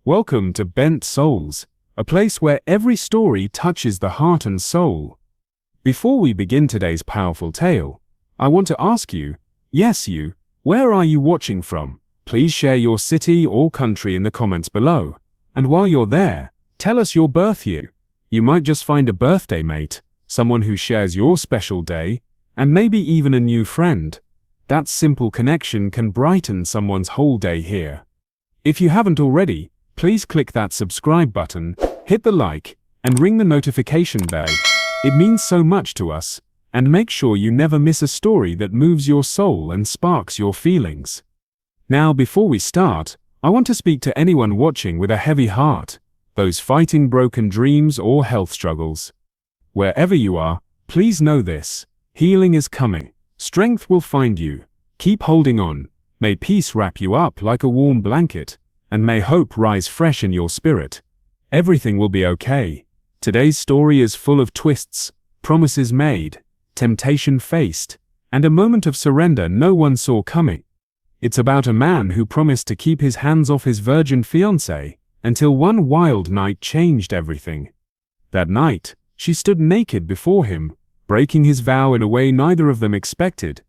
Welcome to Bent Souls, a place where every story touches the heart and soul. Before we begin today's powerful tale, I want to ask you, yes you, where are you watching from? Please share your city or country in the comments below. And while you're there, tell us your birth year. You might just find a birthday mate, someone who shares your special day, and maybe even a new friend. That simple connection can brighten someone's whole day here. If you haven't already, please click that subscribe button, hit the like, and ring the notification bell. It means so much to us, and make sure you never miss a story that moves your soul and sparks your feelings. Now, before we start, I want to speak to anyone watching with a heavy heart, those fighting broken dreams or health struggles. Wherever you are, please know this: healing is coming. Strength will find you. Keep holding on. May peace wrap you up like a warm blanket, and may hope rise fresh in your spirit. Everything will be okay. Today's story is full of twists, promises made, temptation faced, and a moment of surrender no one saw coming. It's about a man who promised to keep his hands off his virgin fiancé until one wild night changed everything. That night, she stood naked before him, breaking his vow in a way neither of them expected.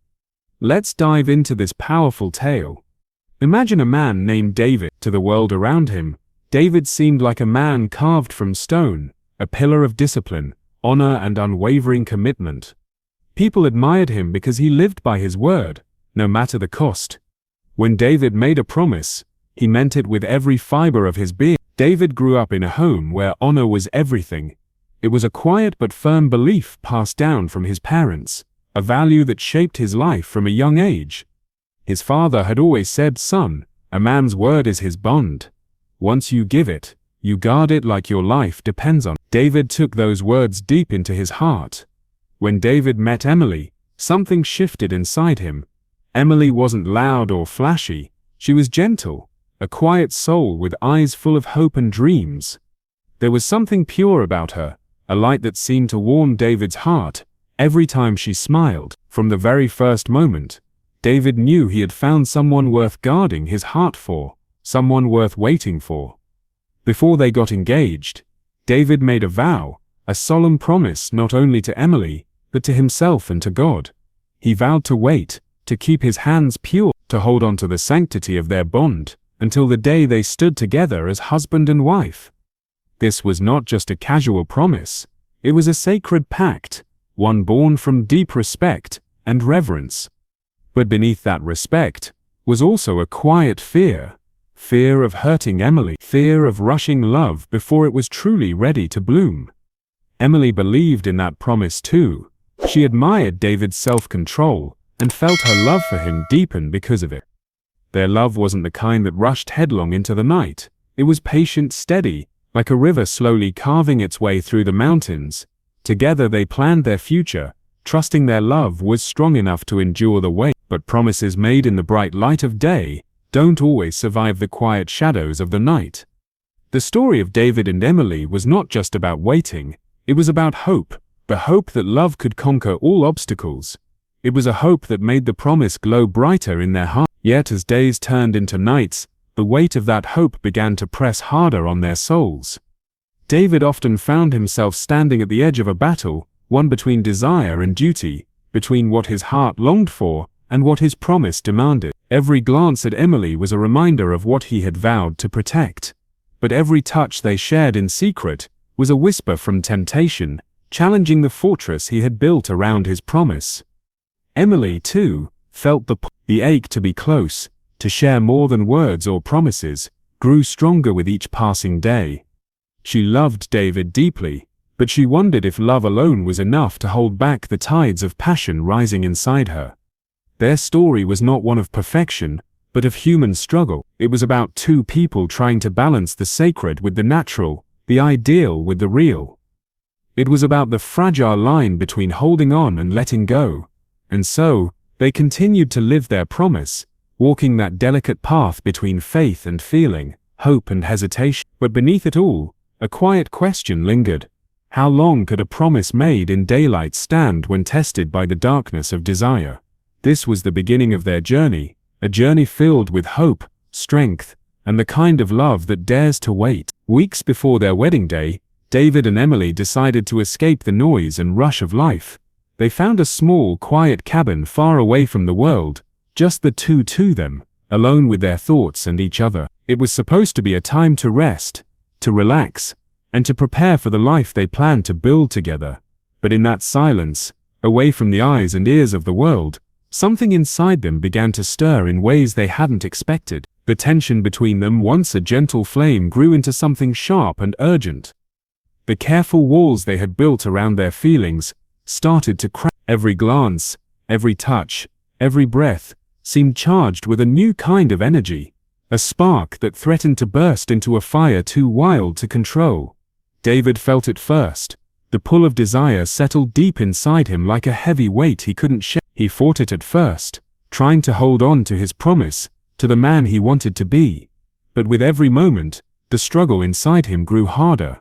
Let's dive into this powerful tale. Imagine a man named David. To the world around him, David seemed like a man carved from stone, a pillar of discipline, honor, and unwavering commitment. People admired him because he lived by his word, no matter the cost. When David made a promise, he meant it with every fiber of his being. David grew up in a home where honor was everything. It was a quiet but firm belief passed down from his parents, a value that shaped his life from a young age. His father had always said, "Son, a man's word is his bond. Once you give it, you guard it like your life depends on it." David took those words deep into his heart. When David met Emily, something shifted inside him. Emily wasn't loud or flashy. She was gentle, a quiet soul with eyes full of hope and dreams. There was something pure about her, a light that seemed to warm David's heart every time she smiled. From the very first moment, David knew he had found someone worth guarding his heart for, someone worth waiting for. Before they got engaged, David made a vow, a solemn promise not only to Emily, but to himself and to God. He vowed to wait, to keep his hands pure, to hold on to the sanctity of their bond, until the day they stood together as husband and wife. This was not just a casual promise, it was a sacred pact, one born from deep respect and reverence. But beneath that respect was also a quiet fear of hurting Emily, fear of rushing love before it was truly ready to bloom. Emily believed in that promise too. She admired David's self-control and felt her love for him deepen because of it. Their love wasn't the kind that rushed headlong into the night. It was patient, steady, like a river slowly carving its way through the mountains. Together they planned their future, trusting their love was strong enough to endure the weight. But promises made in the bright light of day don't always survive the quiet shadows of the night. The story of David and Emily was not just about waiting, it was about hope, the hope that love could conquer all obstacles. It was a hope that made the promise glow brighter in their heart. Yet as days turned into nights, the weight of that hope began to press harder on their souls. David often found himself standing at the edge of a battle, one between desire and duty, between what his heart longed for and what his promise demanded. Every glance at Emily was a reminder of what he had vowed to protect. But every touch they shared in secret was a whisper from temptation, challenging the fortress he had built around his promise. Emily, too, felt the ache to be close, to share more than words or promises, grew stronger with each passing day. She loved David deeply, but she wondered if love alone was enough to hold back the tides of passion rising inside her. Their story was not one of perfection, but of human struggle. It was about two people trying to balance the sacred with the natural, the ideal with the real. It was about the fragile line between holding on and letting go. And so, they continued to live their promise, walking that delicate path between faith and feeling, hope and hesitation. But beneath it all, a quiet question lingered. How long could a promise made in daylight stand when tested by the darkness of desire? This was the beginning of their journey, a journey filled with hope, strength, and the kind of love that dares to wait. Weeks before their wedding day, David and Emily decided to escape the noise and rush of life. They found a small, quiet cabin far away from the world, just the two to them, alone with their thoughts and each other. It was supposed to be a time to rest, to relax, and to prepare for the life they planned to build together. But in that silence, away from the eyes and ears of the world, something inside them began to stir in ways they hadn't expected. The tension between them, once a gentle flame, grew into something sharp and urgent. The careful walls they had built around their feelings started to crack. Every glance, every touch, every breath seemed charged with a new kind of energy, a spark that threatened to burst into a fire too wild to control. David felt it first. The pull of desire settled deep inside him like a heavy weight he couldn't shake. He fought it at first, trying to hold on to his promise, to the man he wanted to be. But with every moment, the struggle inside him grew harder.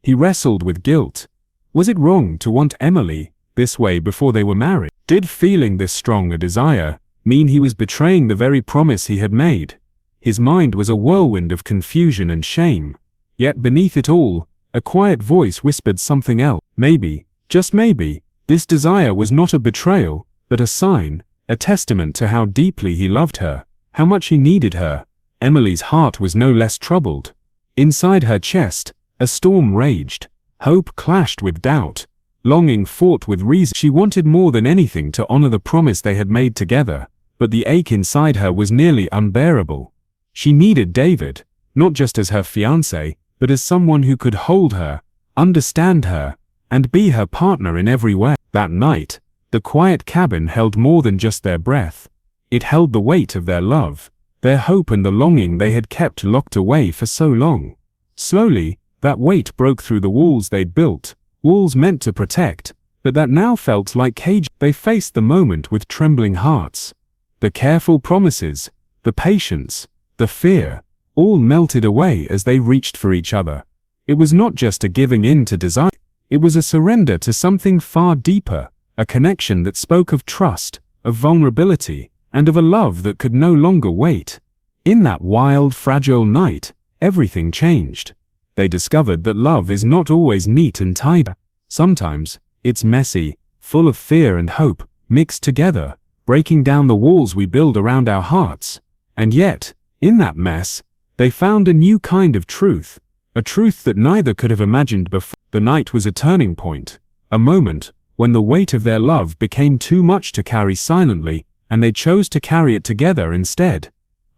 He wrestled with guilt. Was it wrong to want Emily this way before they were married? Did feeling this strong a desire mean he was betraying the very promise he had made? His mind was a whirlwind of confusion and shame. Yet beneath it all, a quiet voice whispered something else. Maybe, just maybe, this desire was not a betrayal, but a sign, a testament to how deeply he loved her, how much he needed her. Emily's heart was no less troubled. Inside her chest, a storm raged. Hope clashed with doubt. Longing fought with reason. She wanted more than anything to honor the promise they had made together, but the ache inside her was nearly unbearable. She needed David, not just as her fiancé, but as someone who could hold her, understand her, and be her partner in every way. That night, the quiet cabin held more than just their breath. It held the weight of their love, their hope, and the longing they had kept locked away for so long. Slowly, that weight broke through the walls they'd built, walls meant to protect, but that now felt like cages. They faced the moment with trembling hearts. The careful promises, the patience, the fear, all melted away as they reached for each other. It was not just a giving in to desire, it was a surrender to something far deeper, a connection that spoke of trust, of vulnerability, and of a love that could no longer wait. In that wild, fragile night, everything changed. They discovered that love is not always neat and tidy. Sometimes, it's messy, full of fear and hope, mixed together, breaking down the walls we build around our hearts. And yet, in that mess, they found a new kind of truth, a truth that neither could have imagined before. The night was a turning point, a moment when the weight of their love became too much to carry silently, and they chose to carry it together instead.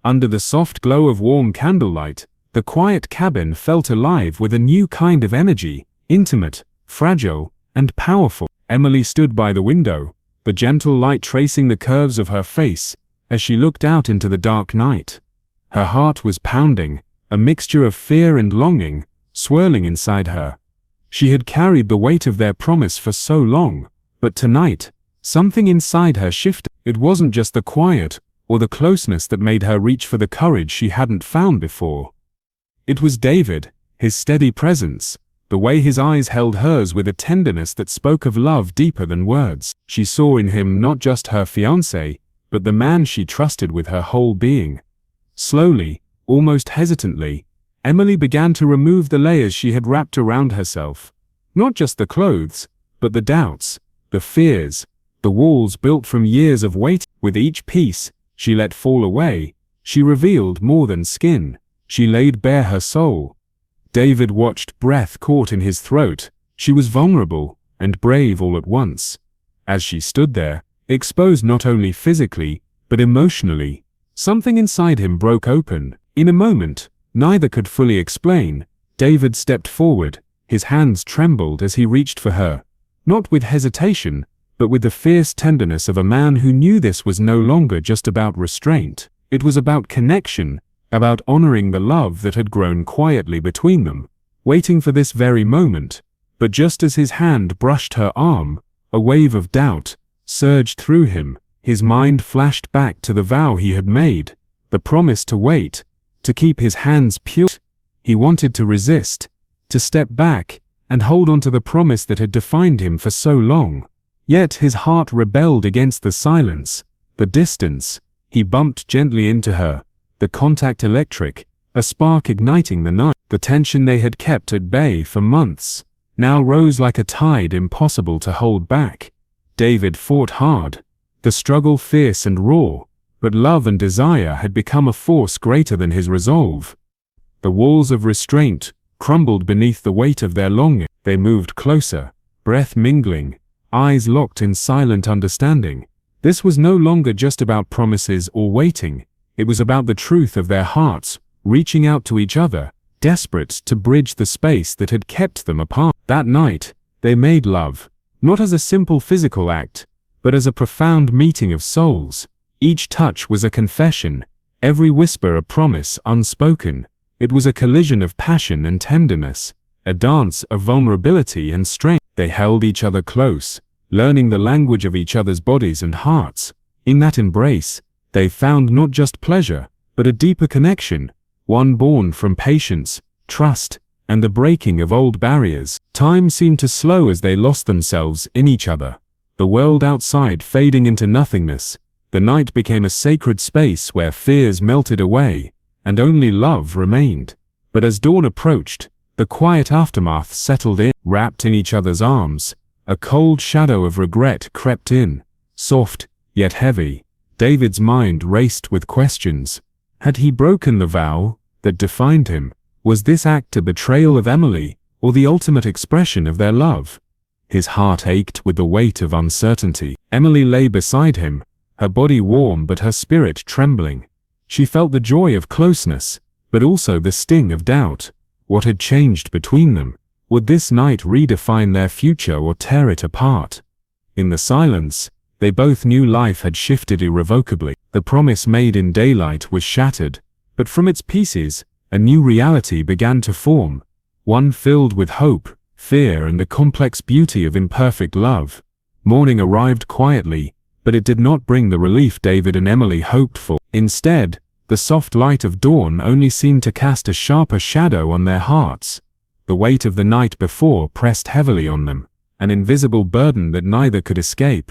Under the soft glow of warm candlelight, the quiet cabin felt alive with a new kind of energy, intimate, fragile, and powerful. Emily stood by the window, the gentle light tracing the curves of her face as she looked out into the dark night. Her heart was pounding, a mixture of fear and longing, swirling inside her. She had carried the weight of their promise for so long, but tonight, something inside her shifted. It wasn't just the quiet or the closeness that made her reach for the courage she hadn't found before. It was David, his steady presence, the way his eyes held hers with a tenderness that spoke of love deeper than words. She saw in him not just her fiancé, but the man she trusted with her whole being. Slowly, almost hesitantly, Emily began to remove the layers she had wrapped around herself. Not just the clothes, but the doubts, the fears, the walls built from years of waiting. With each piece she let fall away, she revealed more than skin. She laid bare her soul. David watched, breath caught in his throat. She was vulnerable and brave all at once. As she stood there, exposed not only physically, but emotionally, something inside him broke open. In a moment, neither could fully explain, David stepped forward. His hands trembled as he reached for her, not with hesitation, but with the fierce tenderness of a man who knew this was no longer just about restraint. It was about connection, about honoring the love that had grown quietly between them, waiting for this very moment. But just as his hand brushed her arm, a wave of doubt surged through him. His mind flashed back to the vow he had made, the promise to wait, to keep his hands pure. He wanted to resist, to step back, and hold on to the promise that had defined him for so long. Yet his heart rebelled against the silence, the distance. He bumped gently into her, the contact electric, a spark igniting the night. The tension they had kept at bay for months now rose like a tide impossible to hold back. David fought hard, the struggle fierce and raw, but love and desire had become a force greater than his resolve. The walls of restraint crumbled beneath the weight of their longing. They moved closer, breath mingling, eyes locked in silent understanding. This was no longer just about promises or waiting. It was about the truth of their hearts, reaching out to each other, desperate to bridge the space that had kept them apart. That night, they made love, not as a simple physical act, but as a profound meeting of souls. Each touch was a confession, every whisper a promise unspoken. It was a collision of passion and tenderness, a dance of vulnerability and strength. They held each other close, learning the language of each other's bodies and hearts. In that embrace, they found not just pleasure, but a deeper connection, one born from patience, trust, and the breaking of old barriers. Time seemed to slow as they lost themselves in each other, the world outside fading into nothingness. The night became a sacred space where fears melted away, and only love remained. But as dawn approached, the quiet aftermath settled in. Wrapped in each other's arms, a cold shadow of regret crept in, soft, yet heavy. David's mind raced with questions. Had he broken the vow that defined him? Was this act a betrayal of Emily, or the ultimate expression of their love? His heart ached with the weight of uncertainty. Emily lay beside him, her body warm but her spirit trembling. She felt the joy of closeness, but also the sting of doubt. What had changed between them? Would this night redefine their future or tear it apart? In the silence, they both knew life had shifted irrevocably. The promise made in daylight was shattered, but from its pieces, a new reality began to form, one filled with hope, fear, and the complex beauty of imperfect love. Morning arrived quietly, but it did not bring the relief David and Emily hoped for. Instead, the soft light of dawn only seemed to cast a sharper shadow on their hearts. The weight of the night before pressed heavily on them, an invisible burden that neither could escape.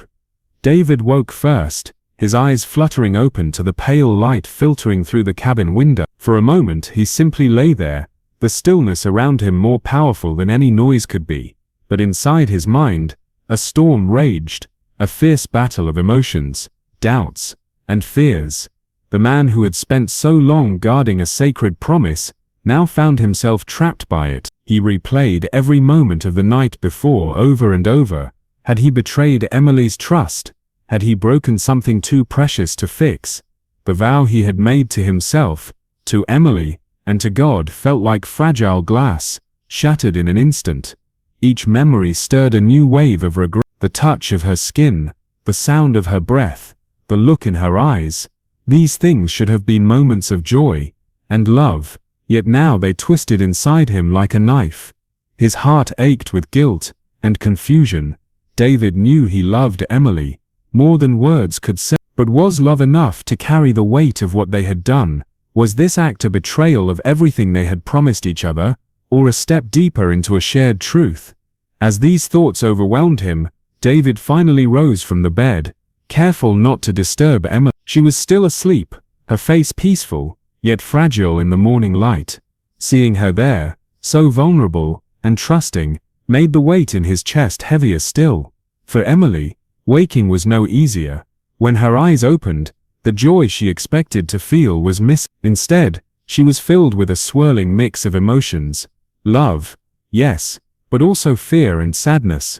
David woke first, his eyes fluttering open to the pale light filtering through the cabin window. For a moment he simply lay there, the stillness around him more powerful than any noise could be. But inside his mind, a storm raged, a fierce battle of emotions, doubts, and fears. The man who had spent so long guarding a sacred promise now found himself trapped by it. He replayed every moment of the night before over and over. Had he betrayed Emily's trust? Had he broken something too precious to fix? The vow he had made to himself, to Emily, and to God felt like fragile glass, shattered in an instant. Each memory stirred a new wave of regret. The touch of her skin, the sound of her breath, the look in her eyes. These things should have been moments of joy and love, yet now they twisted inside him like a knife. His heart ached with guilt and confusion. David knew he loved Emily, more than words could say. But was love enough to carry the weight of what they had done? Was this act a betrayal of everything they had promised each other, or a step deeper into a shared truth? As these thoughts overwhelmed him, David finally rose from the bed, careful not to disturb Emily. She was still asleep, her face peaceful, yet fragile in the morning light. Seeing her there, so vulnerable and trusting, made the weight in his chest heavier still. For Emily, waking was no easier. When her eyes opened, the joy she expected to feel was missing. Instead, she was filled with a swirling mix of emotions. Love, yes, but also fear and sadness.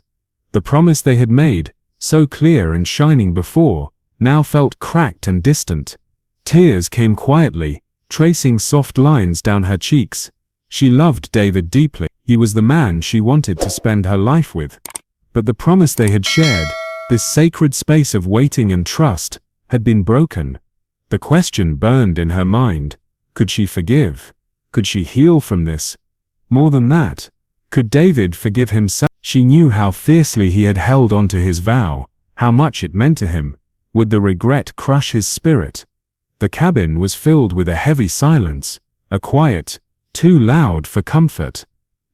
The promise they had made, so clear and shining before, now felt cracked and distant. Tears came quietly, tracing soft lines down her cheeks. She loved David deeply. He was the man she wanted to spend her life with. But the promise they had shared, this sacred space of waiting and trust, had been broken. The question burned in her mind. Could she forgive? Could she heal from this? More than that, could David forgive himself? She knew how fiercely he had held on to his vow, how much it meant to him. Would the regret crush his spirit? The cabin was filled with a heavy silence, a quiet, too loud for comfort.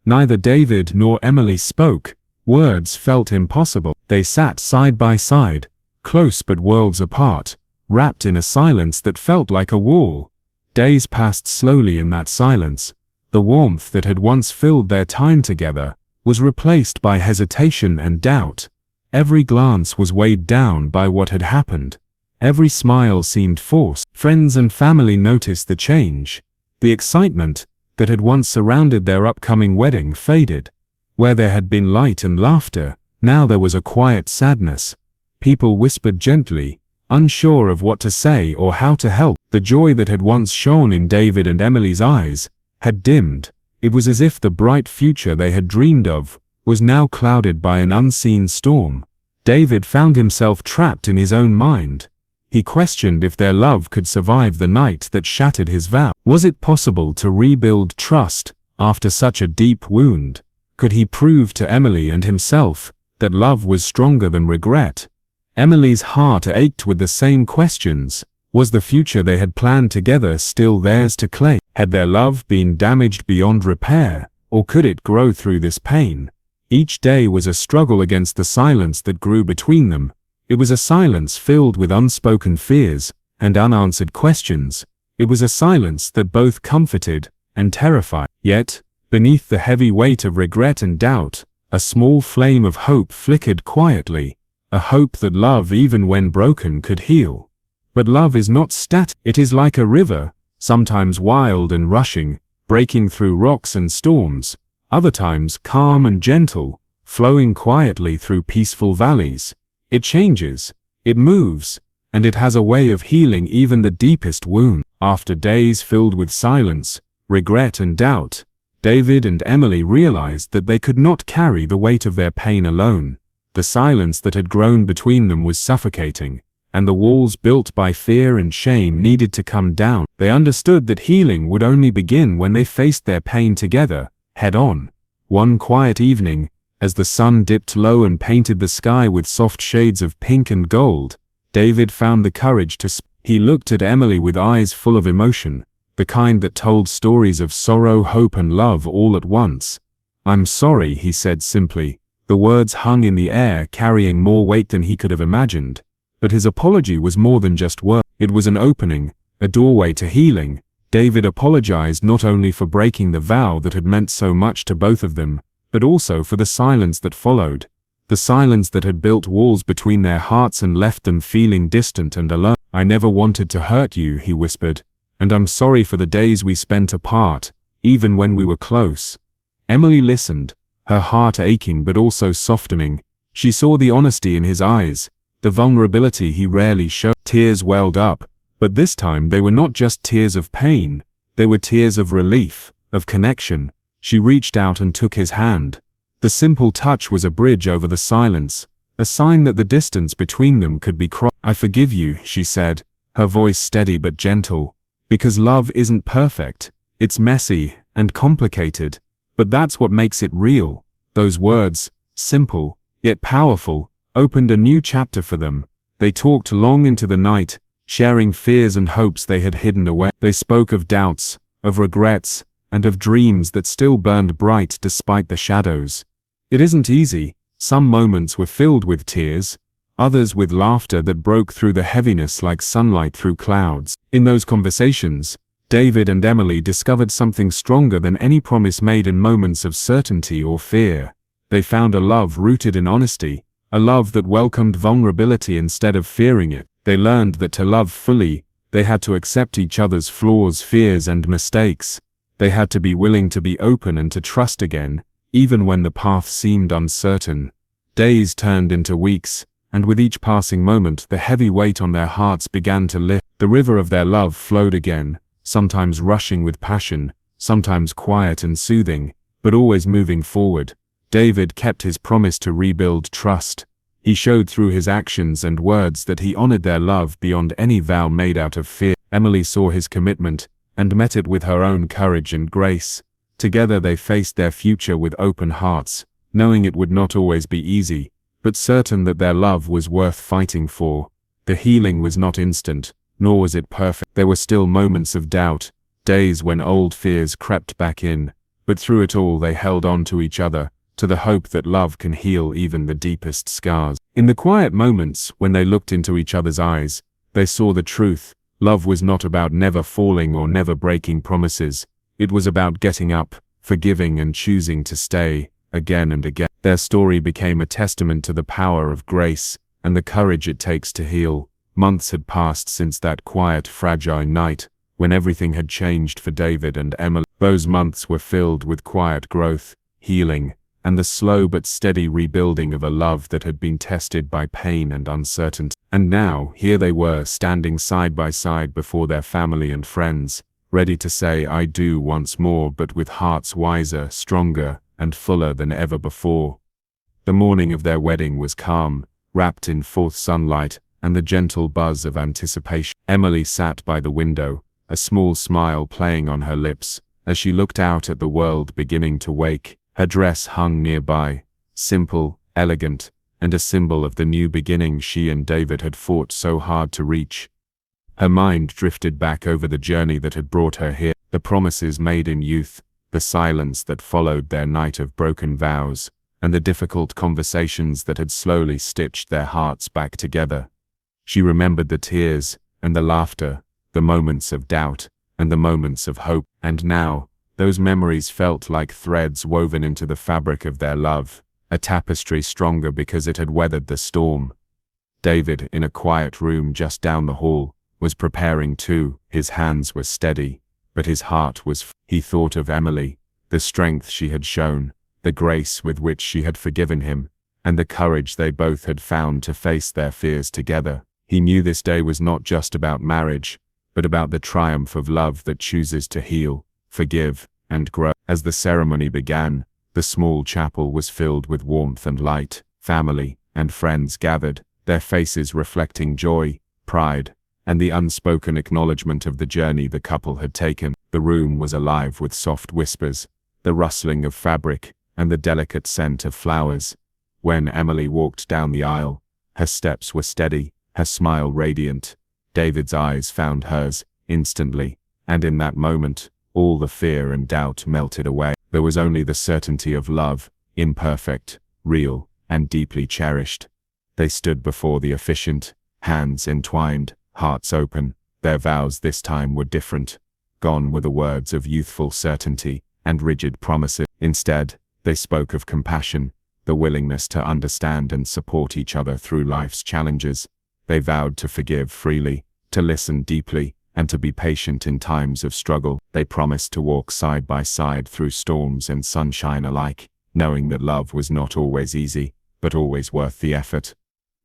Neither David nor Emily spoke. Words felt impossible. They sat side by side, close but worlds apart, wrapped in a silence that felt like a wall. Days passed slowly in that silence. The warmth that had once filled their time together was replaced by hesitation and doubt. Every glance was weighed down by what had happened. Every smile seemed forced. Friends and family noticed the change. The excitement that had once surrounded their upcoming wedding faded. Where there had been light and laughter, now there was a quiet sadness. People whispered gently, unsure of what to say or how to help. The joy that had once shone in David and Emily's eyes had dimmed. It was as if the bright future they had dreamed of was now clouded by an unseen storm. David found himself trapped in his own mind. He questioned if their love could survive the night that shattered his vow. Was it possible to rebuild trust after such a deep wound? Could he prove to Emily and himself that love was stronger than regret? Emily's heart ached with the same questions. Was the future they had planned together still theirs to claim? Had their love been damaged beyond repair, or could it grow through this pain? Each day was a struggle against the silence that grew between them. It was a silence filled with unspoken fears and unanswered questions. It was a silence that both comforted and terrified. Yet, beneath the heavy weight of regret and doubt, a small flame of hope flickered quietly, a hope that love, even when broken, could heal. But love is not static. It is like a river, sometimes wild and rushing, breaking through rocks and storms, other times calm and gentle, flowing quietly through peaceful valleys. It changes, it moves, and it has a way of healing even the deepest wound. After days filled with silence, regret and doubt, David and Emily realized that they could not carry the weight of their pain alone. The silence that had grown between them was suffocating, and the walls built by fear and shame needed to come down. They understood that healing would only begin when they faced their pain together, head on. One quiet evening, as the sun dipped low and painted the sky with soft shades of pink and gold, David found the courage to speak. He looked at Emily with eyes full of emotion, the kind that told stories of sorrow, hope, and love all at once. "I'm sorry," he said simply. The words hung in the air, carrying more weight than he could have imagined. But his apology was more than just words. It was an opening, a doorway to healing. David apologized not only for breaking the vow that had meant so much to both of them, but also for the silence that followed. The silence that had built walls between their hearts and left them feeling distant and alone. "I never wanted to hurt you," he whispered, "and I'm sorry for the days we spent apart, even when we were close." Emily listened, her heart aching but also softening. She saw the honesty in his eyes, the vulnerability he rarely showed. Tears welled up, but this time they were not just tears of pain, they were tears of relief, of connection. She reached out and took his hand. The simple touch was a bridge over the silence, a sign that the distance between them could be crossed. "I forgive you," she said, her voice steady but gentle, "because love isn't perfect. It's messy and complicated, but that's what makes it real." Those words, simple, yet powerful, opened a new chapter for them. They talked long into the night, sharing fears and hopes they had hidden away. They spoke of doubts, of regrets, and of dreams that still burned bright despite the shadows. It isn't easy. Some moments were filled with tears, others with laughter that broke through the heaviness like sunlight through clouds. In those conversations, David and Emily discovered something stronger than any promise made in moments of certainty or fear. They found a love rooted in honesty, a love that welcomed vulnerability instead of fearing it. They learned that to love fully, they had to accept each other's flaws, fears, and mistakes. They had to be willing to be open and to trust again, even when the path seemed uncertain. Days turned into weeks, and with each passing moment the heavy weight on their hearts began to lift. The river of their love flowed again, sometimes rushing with passion, sometimes quiet and soothing, but always moving forward. David kept his promise to rebuild trust. He showed through his actions and words that he honored their love beyond any vow made out of fear. Emily saw his commitment and met it with her own courage and grace. Together they faced their future with open hearts, knowing it would not always be easy, but certain that their love was worth fighting for. The healing was not instant, nor was it perfect. There were still moments of doubt, days when old fears crept back in, but through it all they held on to each other, to the hope that love can heal even the deepest scars. In the quiet moments when they looked into each other's eyes, they saw the truth. Love was not about never falling or never breaking promises. It was about getting up, forgiving and choosing to stay, again and again. Their story became a testament to the power of grace and the courage it takes to heal. Months had passed since that quiet, fragile night, when everything had changed for David and Emily. Those months were filled with quiet growth, healing, and the slow but steady rebuilding of a love that had been tested by pain and uncertainty. And now, here they were, standing side by side before their family and friends, ready to say "I do" once more, but with hearts wiser, stronger, and fuller than ever before. The morning of their wedding was calm, wrapped in fourth sunlight and the gentle buzz of anticipation. Emily sat by the window, a small smile playing on her lips, as she looked out at the world beginning to wake. Her dress hung nearby, simple, elegant, and a symbol of the new beginning she and David had fought so hard to reach. Her mind drifted back over the journey that had brought her here, the promises made in youth, the silence that followed their night of broken vows, and the difficult conversations that had slowly stitched their hearts back together. She remembered the tears and the laughter, the moments of doubt and the moments of hope, and now, those memories felt like threads woven into the fabric of their love, a tapestry stronger because it had weathered the storm. David, in a quiet room just down the hall, was preparing too. His hands were steady, but his heart was he thought of Emily, the strength she had shown, the grace with which she had forgiven him, and the courage they both had found to face their fears together. He knew this day was not just about marriage, but about the triumph of love that chooses to heal, forgive, and grow. As the ceremony began, the small chapel was filled with warmth and light. Family and friends gathered, their faces reflecting joy, pride, and the unspoken acknowledgement of the journey the couple had taken. The room was alive with soft whispers, the rustling of fabric, and the delicate scent of flowers. When Emily walked down the aisle, her steps were steady, her smile radiant. David's eyes found hers, instantly, and in that moment, all the fear and doubt melted away. There was only the certainty of love, imperfect, real, and deeply cherished. They stood before the officiant, hands entwined, hearts open. Their vows this time were different. Gone were the words of youthful certainty and rigid promises. Instead, they spoke of compassion, the willingness to understand and support each other through life's challenges. They vowed to forgive freely, to listen deeply, and to be patient in times of struggle. They promised to walk side by side through storms and sunshine alike, knowing that love was not always easy, but always worth the effort.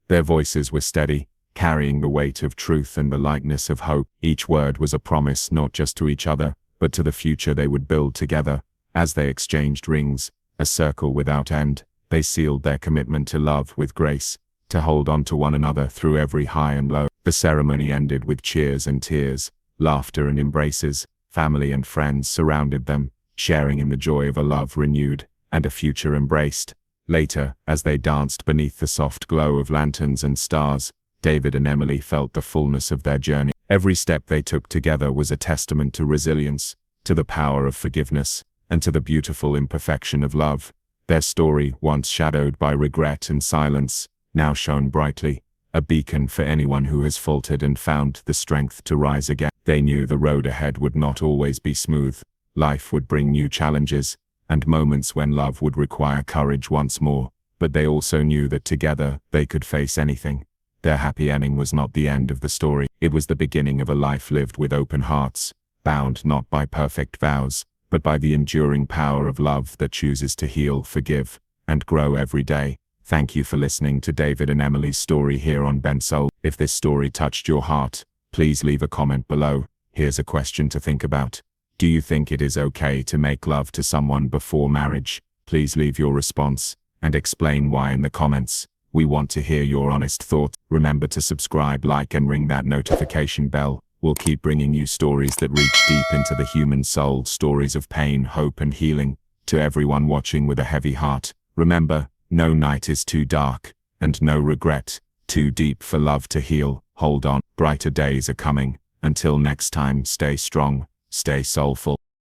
Their voices were steady, carrying the weight of truth and the lightness of hope. Each word was a promise not just to each other, but to the future they would build together. As they exchanged rings, a circle without end, they sealed their commitment to love with grace, to hold on to one another through every high and low. The ceremony ended with cheers and tears, laughter and embraces. Family and friends surrounded them, sharing in the joy of a love renewed and a future embraced. Later, as they danced beneath the soft glow of lanterns and stars, David and Emily felt the fullness of their journey. Every step they took together was a testament to resilience, to the power of forgiveness, and to the beautiful imperfection of love. Their story, once shadowed by regret and silence, now shone brightly, a beacon for anyone who has faltered and found the strength to rise again. They knew the road ahead would not always be smooth. Life would bring new challenges, and moments when love would require courage once more, but they also knew that together they could face anything. Their happy ending was not the end of the story. It was the beginning of a life lived with open hearts, bound not by perfect vows, but by the enduring power of love that chooses to heal, forgive, and grow every day. Thank you for listening to David and Emily's story here on Ben Soul. If this story touched your heart, please leave a comment below. Here's a question to think about. Do you think it is okay to make love to someone before marriage? Please leave your response and explain why in the comments. We want to hear your honest thoughts. Remember to subscribe, like, and ring that notification bell. We'll keep bringing you stories that reach deep into the human soul, stories of pain, hope, and healing. To everyone watching with a heavy heart, remember, no night is too dark, and no regret too deep for love to heal. Hold on, brighter days are coming. Until next time, stay strong, stay soulful.